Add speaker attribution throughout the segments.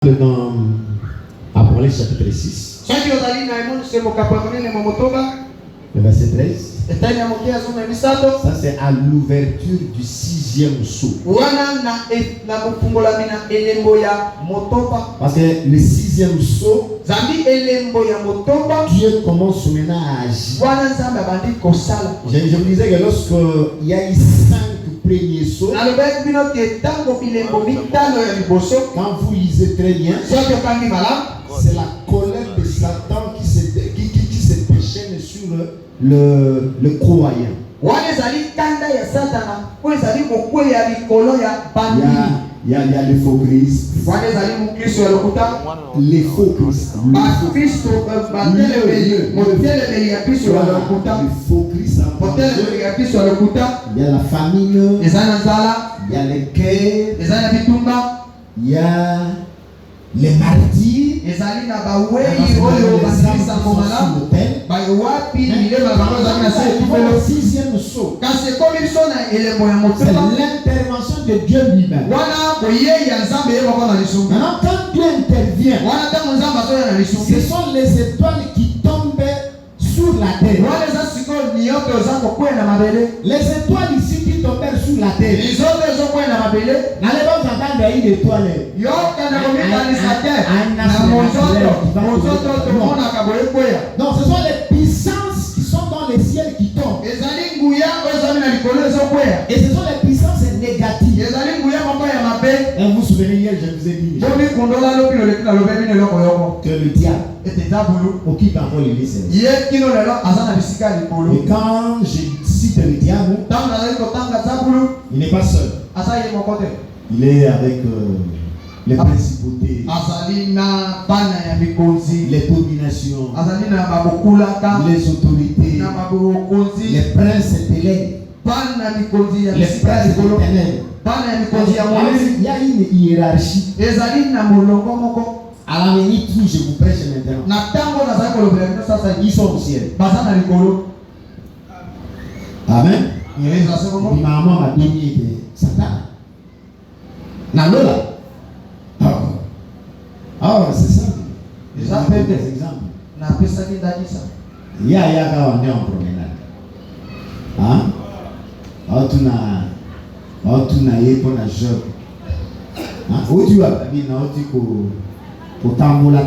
Speaker 1: Dans Apocalypse chapitre 6, le verset 13. Ça c'est à l'ouverture du 6e sceau. Parce que le 6e sceau, Dieu commence maintenant à agir. Je vous disais que lorsque il y a eu 5 premiers sceaux, quand vous lisez très bien, c'est la colère de Satan qui se déchaîne sur le croyant. Il y a les faux Christ, les faux Christ, il y a la famine, il y a les guerres, il y a les martyrs, le 6e sceau, c'est l'intervention de Dieu lui-même. Maintenant, quand Dieu intervient, ce sont les étoiles qui tombent sur la terre. Les étoiles ici qui tombèrent sur la terre, n'allez pas vous attendre à une étoile. Non, ce sont les puissances qui sont dans les ciels qui tombent. Et ce sont les puissances négatives. Et vous vous souvenez hier, je vous ai dit que le diable occupe encore les lieux. Et quand je cite le diable, il n'est pas seul. Il est avec les principautés, les dominations, les autorités, les princes de l'air, les princes de ténèbres. Il y a une hiérarchie. À la minute où je vous prêche maintenant, ils sont au ciel. Amen. Maman m'a dit que Satan. C'est ça. Des exemples. Il y a quand on est en promenade. Tu n'as pas de job. Où tu vas venir, tu peux tambola,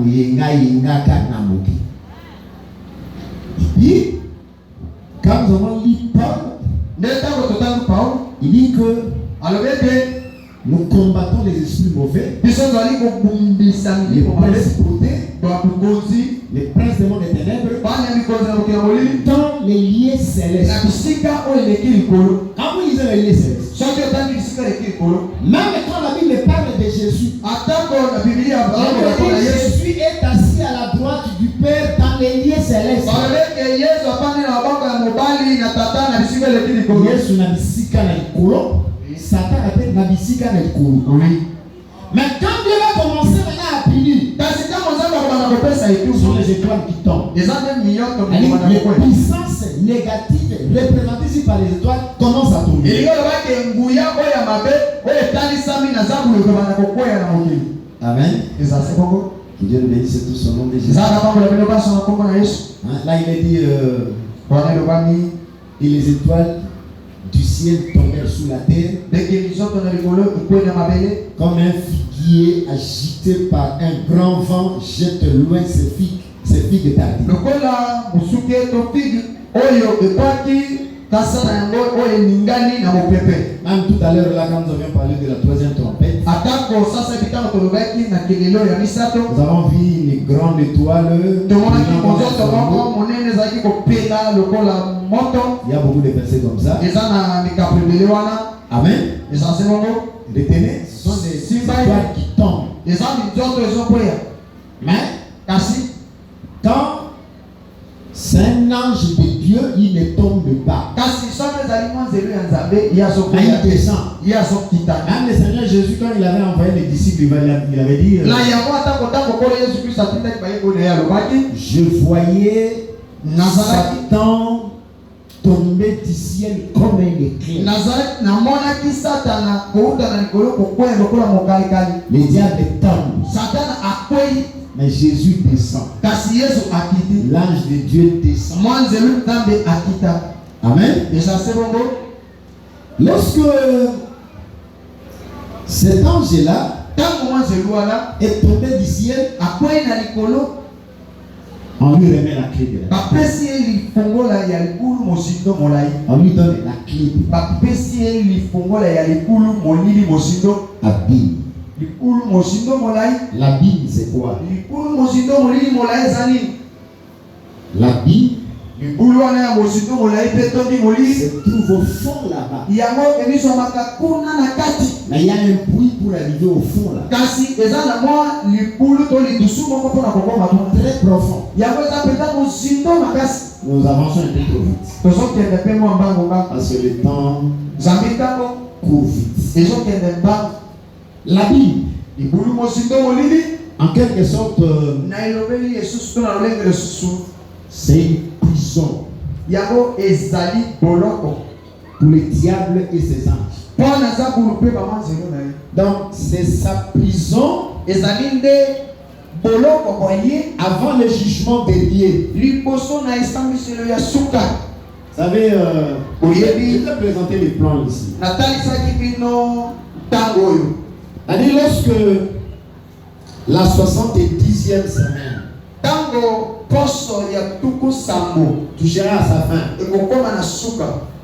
Speaker 1: yenga, kanamoki. Et puis, quand nous avons lu Paul, il dit que nous combattons les esprits mauvais, les principautés, les princes des mondes des ténèbres, dans les lieux célestes. Quand vous lisez les lieux célestes, même quand la Bible parle de Jésus, Jésus est assis à la droite du Père dans les lieux célestes. Yesu na bisika na ikolo, Satan appelle na bisika na ikolo. Mais quand Dieu va commencer maintenant à punir, ce sont les étoiles qui tombent. Les puissances négatives représentées ici par les étoiles commencent à tomber. Amen. Que Dieu bénisse tout son nom de Jésus. Là il est dit et les étoiles du ciel tombèrent sous la terre comme un figuier agité par un grand vent jette loin ses figues tardives. Même tout à l'heure là quand nous avions parlé de la troisième trompette, nous avons vu une grande étoile. Il y a beaucoup de versets comme ça. Amen. Retenez, ce sont des étoiles qui tombent. Mais quand c'est un ange de Dieu, il ne tombe pas. Il descend. Même le Seigneur Jésus, quand il avait envoyé les disciples, il avait dit je voyais Satan tombé du ciel comme un éclair. Le diable tombe. Mais Jésus descend. L'ange de Dieu descend. Amen. Lorsque cet ange-là est tombé du ciel, on lui remet la clé de la vie. On lui donne la clé de la vie. La Bible, c'est quoi? La Bible se trouve au fond là-bas. Mais il y a un bruit pour arriver au fond là. Très profond. Nous avançons un peu trop vite. Parce que le temps court vite. La Bible, en quelque sorte, c'est une prison pour le diable et ses anges. Donc, c'est sa prison avant le jugement dernier. Vous savez, je vais présenter les plans ici. Lorsque la 70e semaine touchera à sa fin,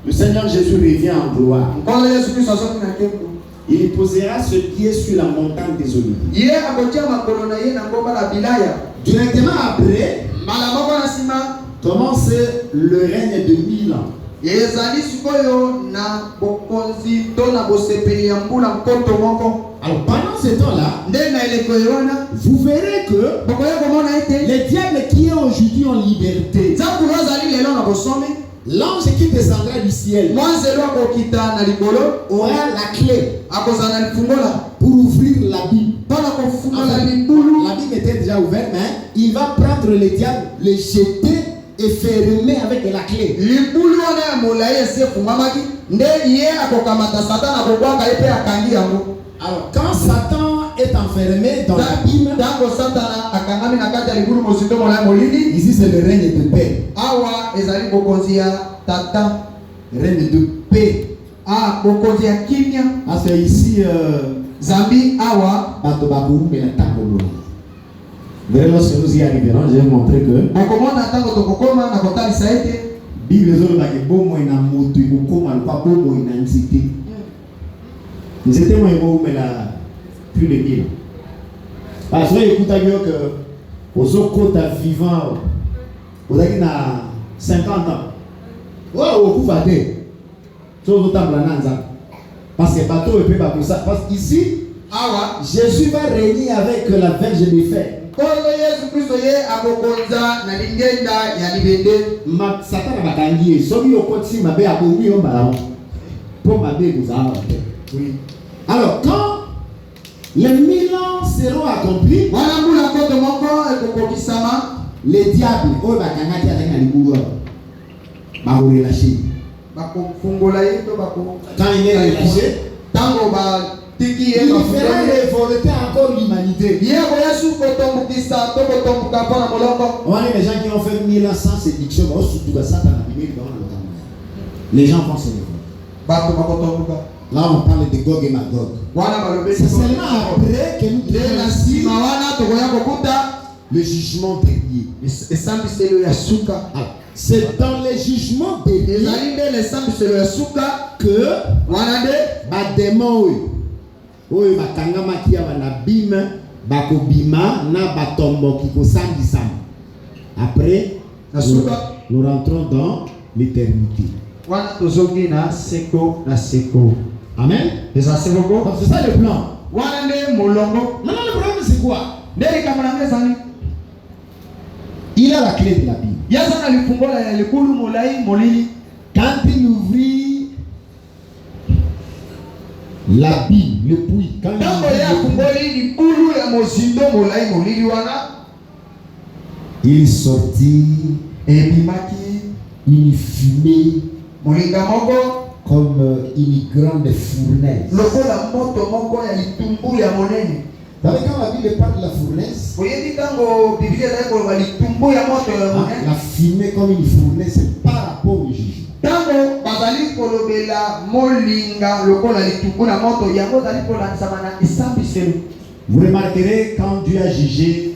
Speaker 1: le Seigneur Jésus revient en gloire. Il posera ce pied sur la montagne des Oliviers. Directement après, commence le règne de 1000 ans. Alors pendant ce temps-là, vous verrez que les diables qui est aujourd'hui en liberté, l'ange qui descendra du ciel aura la clé pour ouvrir la Bible. La Bible était déjà ouverte, mais il va prendre le diable, le jeter et fermer avec la clé. Alors quand Satan est enfermé dans l'abîme, ici c'est le règne de paix. Règne de paix. Parce que ici lorsque nous y arriverons, je vais montrer que Bible c'était moi plus de 1000. Parce que écoute que aux autres vivants, vous avez 50 ans. Wow, vous faites. Parce que bateau est pas pour ça. Parce qu'ici, Jésus va régner avec la Vierge de fer. Satan a batangué. Somi au côté ma bé a boumi au ballon. Pour ma bé vous a. Oui. Alors quand les 1000 ans seront accomplis, les diables, oh bakangati avec un liboura, va vous relâcher. Quand il est relâché, il fera révolter encore l'humanité. On a les gens qui ont fait 1000 ans sans séduction, les gens vont se révolter. Là, on parle de Gog et Magog. C'est seulement après que nous le jugement dernier. C'est dans le jugement dernier que démon oyo bakangama kia na bima bakobima na batombo kiko sambisam. Après nous rentrons dans l'éternité. Amen. C'est ça le plan. Maintenant le problème c'est quoi? Il a la clé de la Bible. Quand il ouvrit la Bible, le puits, quand il sortit une fumée comme une grande fournaise. Vous savez, quand la Bible parle de la fournaise, la fumée comme une fournaise, c'est par rapport au jugement. Vous remarquerez quand Dieu a jugé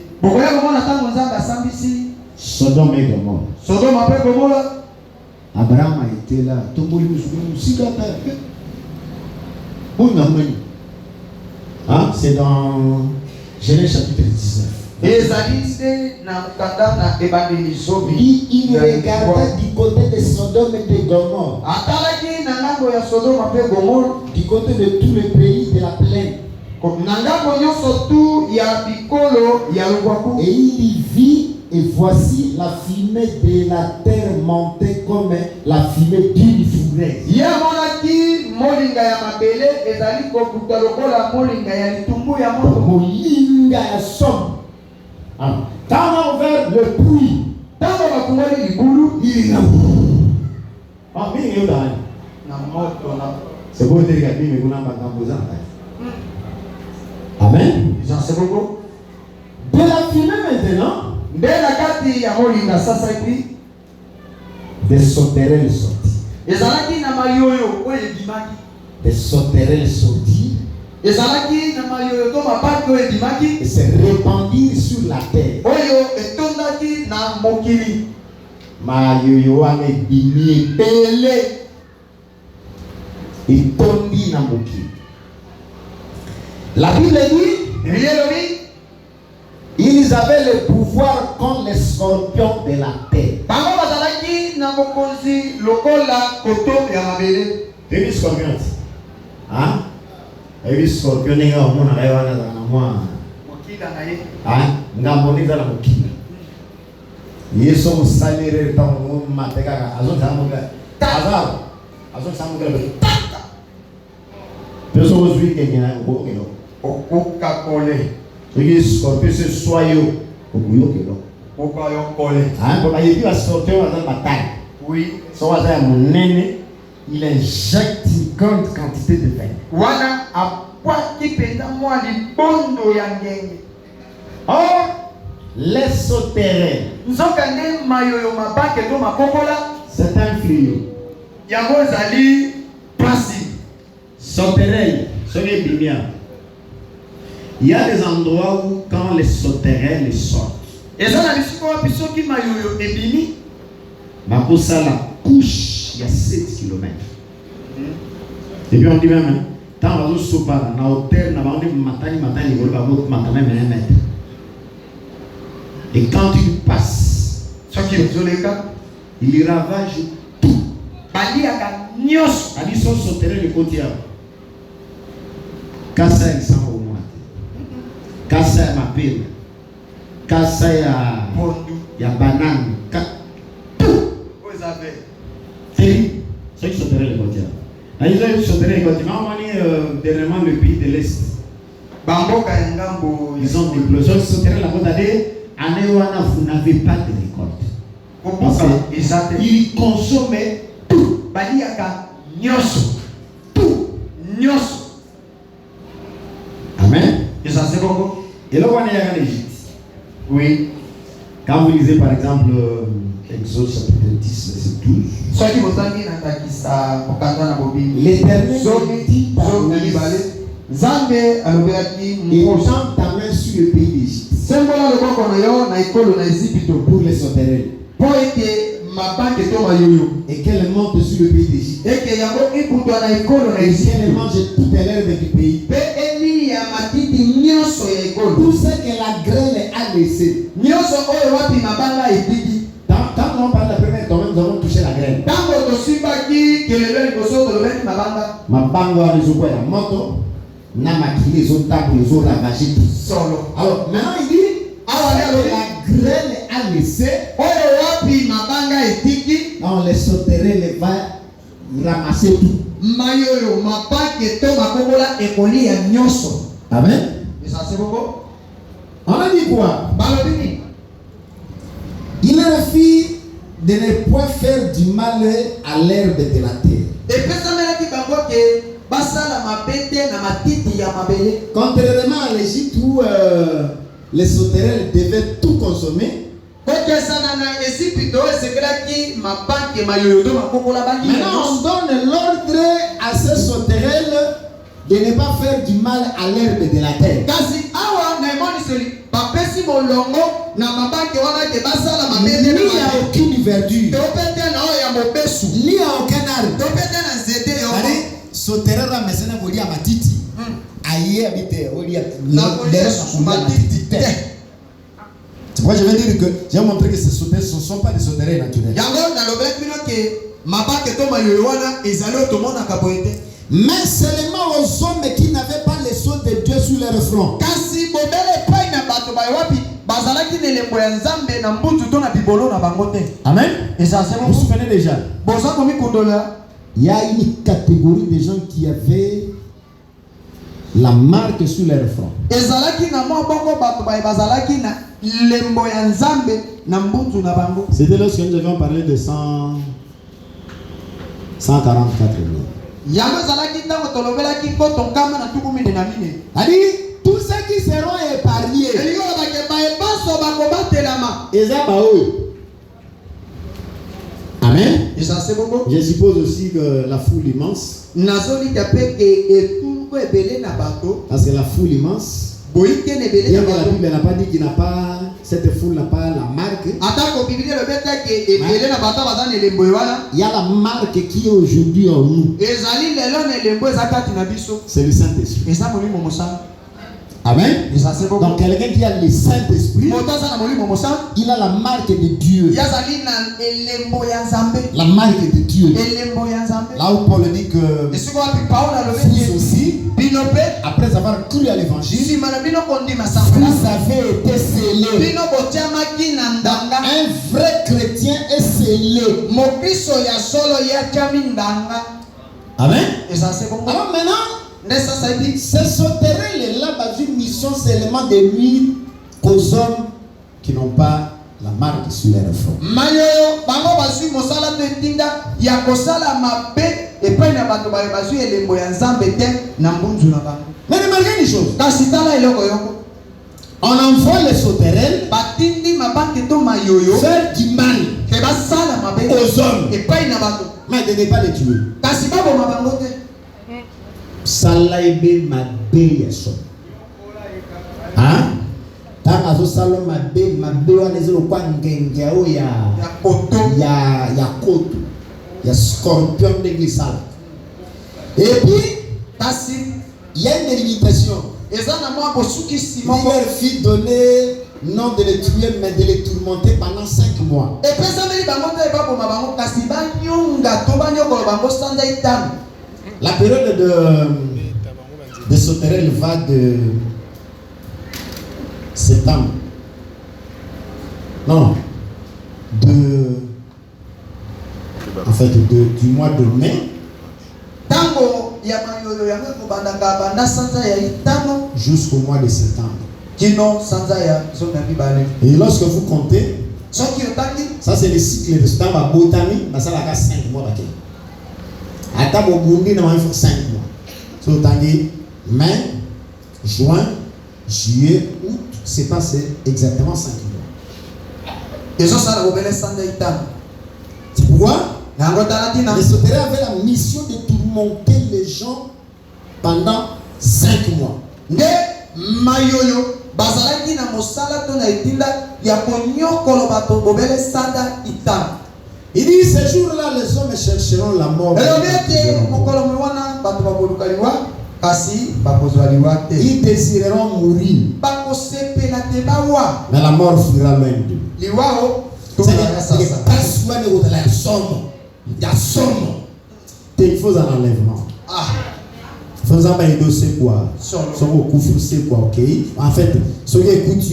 Speaker 1: Sodome et Gomorrhe. Abraham a été là. C'est dans Genèse chapitre 19. Il regardait du côté de Sodome et de Gomorrhe, du côté de tout le pays de la plaine. Et il vit, et voici la fumée de la terre montait comme la fumée d'une fournaise. Molinga ya somme. Quand on a ouvert le puits, il est là. C'est beau de regarder, mais vous n'avez pas d'embosant. Amen. De la fumée maintenant, des sauterelles sorties. Des sauterelles sorties et se répandirent sur la terre. Mayoyo ane bimi pele et tondi na mokili. La Bible dit, ils avaient le pouvoir contre les scorpions de la terre. Les scorpions. Hein? Les scorpions, les gars, on a réussi à moi. Hein? Ngamboni za la mokili. Yeso salire ta mo mateka azo zamuga. Azar. Azo zamuga. Peso ozwi kenya ngokelo. Okuka kole. Les scorpions se soyo okuyokelo. Okayo kole. Hein? Pour les plus scorpions dans la bataille. Oui. So aza monene. Il injecte une grande quantité de venin. Or, les sauterelles, c'est un fléau. Sauterelles, il y a des endroits où quand les sauterelles sortent, la couche, il y a 7 km. Et puis on dit même, tant on va se souper dans l'hôtel, on va matani, et quand il passe, il ravage tout. Il sont sauterelles le côté. Kassa il s'en au moins. Kassa ma pile. Kassa ya banane. Tout. Vous avez. Ceux qui sauteraient les côtiers. Ils ont sauterelles les côtiers. Dernièrement le pays de l'Est. Ils ont déploré. Ceux qui sauteraient la côte vous n'avez pas de récolte. Ils consomment tout. Tout. Amen. Et là, on est en Égypte. Oui. Quand vous lisez par exemple Exode chapitre 10, verset 12. L'Éternel dit par Moïse, étends ta main sur le pays d'Égypte pour les sauterelles et qu'elle monte sur le pays d'Égypte et qu'elle mange toute l'herbe du pays, tout ce que la graine a laissé. Quand on parle de la première tombée, nous avons touché la graine. Mabango a résolu la moto, n'a maquillé les autres tables, les autres ravagé tout. Alors maintenant il dit, la graine a laissé, on les sauterelles, les va ramasser tout. Amen. On a dit quoi? Il leur fit de ne point faire du mal à l'herbe de la terre. Contrairement à l'Égypte où les sauterelles devaient tout consommer, maintenant on donne l'ordre à ces sauterelles de ne pas faire du mal à l'herbe de la terre. Ni à aucune verdure, ni à aucun arbre. Sauterelle ramène voli à matiti. Aïe habité voli à matiti. C'est pourquoi je vais dire que j'ai montré que ces sauterelles ne sont pas des sauterelles naturelles. Mais seulement aux hommes qui n'avaient pas les sceaux de Dieu sur leur front. Amen. Vous souvenez déjà? Il y a une catégorie de gens qui avaient la marque sur leur front. C'était lorsque nous avions parlé de 144 000. Tous ceux qui seront épargnés, amen. Je suppose aussi que la foule immense, parce que la foule immense, bien que la Bible n'a pas dit qu'il n'a pas, cette foule n'a pas la marque. Il y a la marque qui est aujourd'hui en nous. C'est le Saint-Esprit. Amen. Donc quelqu'un qui a le Saint-Esprit, il a la marque de Dieu. La marque de Dieu. Là où Paul dit que vous aussi, après avoir cru à l'évangile, vous avez été scellés. Un vrai chrétien est scellé. Amen. Alors maintenant, ces sauterelles-là ont une mission seulement de nuire qu'aux hommes qui n'ont pas la marque sur leur front. Mais remarquez une chose. On envoie les sauterelles faire du mal aux hommes, mais de ne pas les tuer. Salaïbe mabe yaso. Hein? Tanazo salon mabe wa nezelo kwa ngengea o ya koto ya scorpion de glissade. Et puis il y a une limitation. Il leur fit donner non de les tuer mais de les tourmenter pendant 5 mois. La période de sauterelles va de septembre. Non. En fait, du mois de mai jusqu'au mois de septembre. Et lorsque vous comptez, ça c'est le cycle de septembre à Botami, ça va 5 mois. À Burundi, il faut 5 mois. So, mai, juin, juillet, août, c'est passé exactement 5 mois. C'est pourquoi les sauterelles avaient la mission de tourmenter les gens pendant 5 mois. Il dit, ce jour-là, les hommes chercheront la mort. Ils désireront mourir. Mais la mort fuira loin d'eux. Il faut un enlèvement. Il faut un dossier quoi. C'est quoi, ok? En fait, ce qui écoute,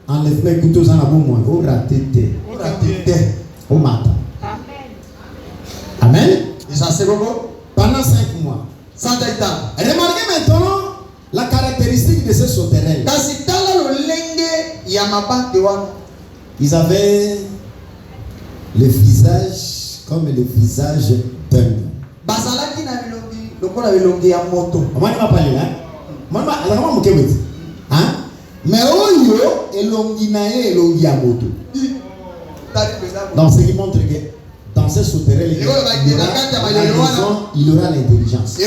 Speaker 1: enlèvement, écoute, vous en avez moins. Vous ratez. Au matin. Amen. Pendant 5 mois. Remarquez maintenant la caractéristique de ces sauterelles. Ils avaient le visage comme le visage d'un.
Speaker 2: Bazalaki na bilongi lokola bilongi ya moto.
Speaker 1: Amani mapale là. Mama alakama mukebeti. Hein? Mais oyo elongi na ye elongi ya moto. Donc ce qui montre que dans ce souterrain il y aura l'intelligence.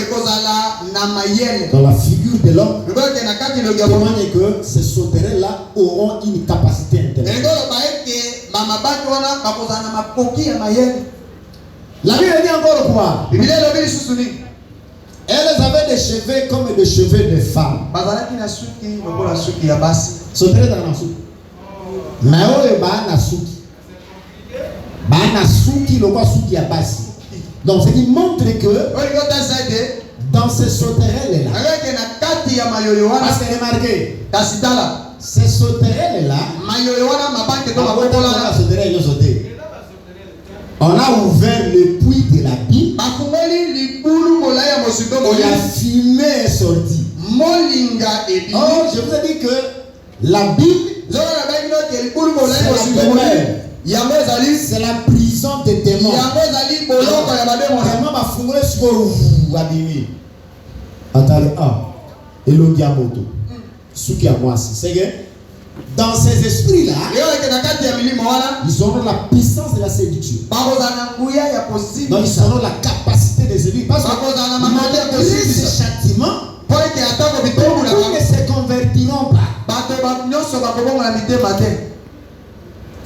Speaker 1: Dans la figure de l'homme témoigne que ces souterrains là auront une capacité intellectuelle. La Bible dit encore quoi? Elles avaient des cheveux comme des cheveux de femmes. Souterrain dans la soupe. Mais oyo ba na souki. Banasuki le roi Suki a passé. Donc ce qui montre que dans ce souterrain là, parce que remarquez, ce souterrain là, on a ouvert le puits de la Bible, et la fumée est sortie. Oh, je vous ai dit que la Bible, c'est la prison des démons. C'est que dans ces esprits-là, ils auront la puissance de la séduction. Donc ils auront la capacité de séduire. Parce que ces châtiments, ils ne se convertiront pas.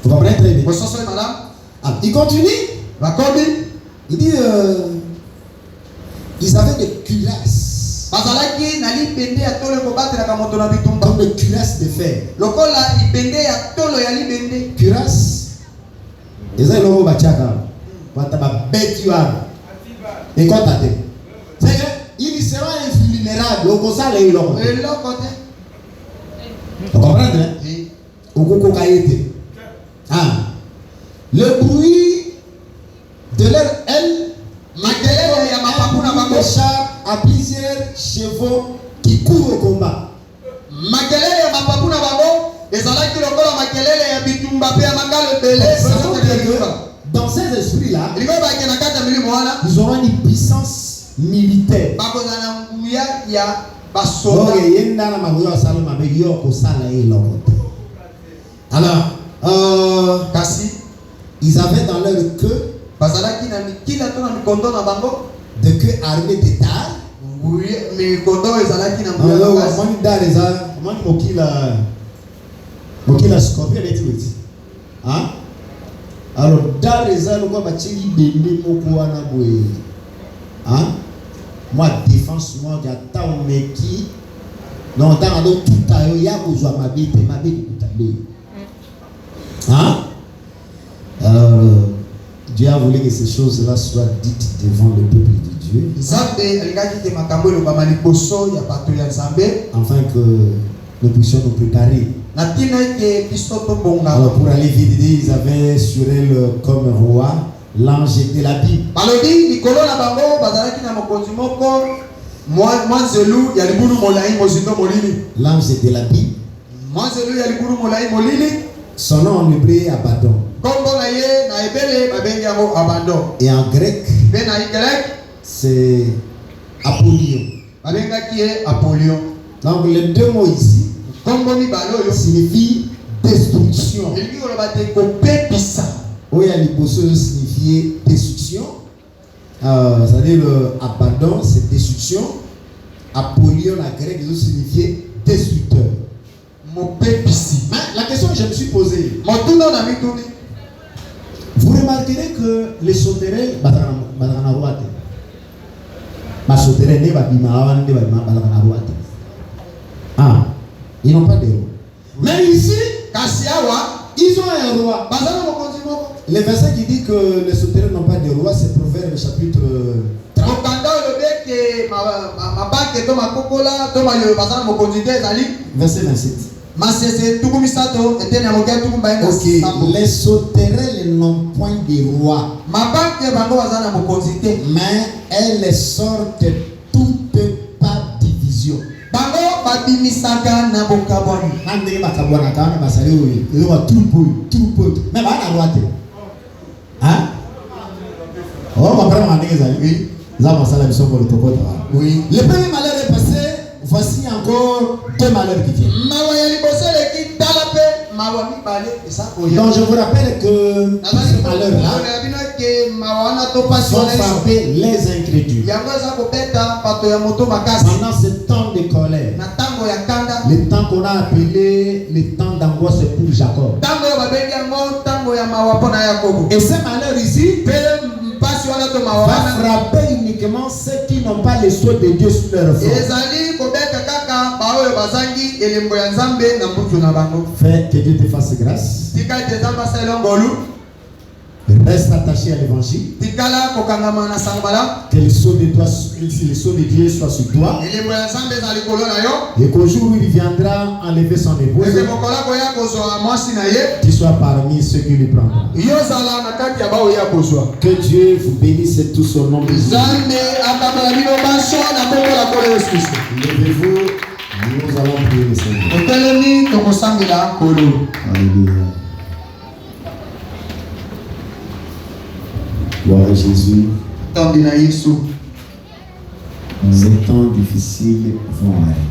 Speaker 1: Vous comprenez très bien. Il continue. Il dit ils avaient des cuirasses. Comme des cuirasses de fer. Cuirasses. Ils ont le bachaka. Et quand ils seront invulnérables. Vous comprenez? Le bruit de leur aile des chars à plusieurs chevaux qui courent au combat. Dans ces esprits-là, ils auront une puissance militaire. Alors, ils avaient dans leur queue de queue armée de dards. Alors, moi, défense, moi, j'attends mes qui. Non, dans tout à l'heure, il y a ma bête. Alors, Dieu a voulu que ces choses-là soient dites devant le peuple de Dieu. Afin que nous puissions nous préparer. Alors, pour aller vider, ils avaient sur elle comme roi l'ange de la Bible. L'ange de la Bible. Son nom en hébreu est Abaddon. Et en grec, c'est Apollyon. Donc les deux mots ici signifient destruction. Oya liboso signifie destruction. C'est-à-dire Abaddon, c'est destruction. Apollyon, la grec, signifie destructeur. La question que je me suis posée, vous remarquerez que les sauterelles, ils n'ont pas de roi. Mais ici, ils ont un roi. Le verset qui dit que les sauterelles n'ont pas de roi, c'est Proverbe chapitre 30. Verset 27. Ok, les sauterelles n'ont point de roi, mais elles sortent toutes par division.
Speaker 3: Hein? Oh, ma frère m'a dit que ça lui. Oui. Le premier malheur est passé. Voici encore 2 malheurs qui viennent. Donc je vous rappelle que ce malheur-là sont frappés les incrédules. Pendant ce temps de colère, le temps qu'on a appelé le temps d'angoisse pour Jacob. Et ce malheur ici va frapper uniquement ceux qui n'ont pas le souhait de Dieu sur leur front. Fais que Dieu te fasse grâce. Reste attaché à l'évangile. Que le sceau de Dieu soit sur toi. Et qu'au jour où il viendra enlever son épouse, tu sois parmi ceux qui lui prendront. Que Dieu vous bénisse tous au nom de Jésus. Levez-vous, nous allons prier le Seigneur. Alléluia. Gloire à Jésus. Ces temps difficiles vont arriver.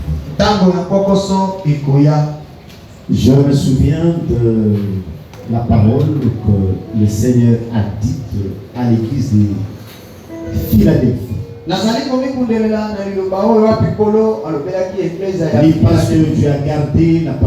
Speaker 3: Je me souviens de la parole que le Seigneur a dite à l'église de Philadelphie. Parce que tu as gardé la parole.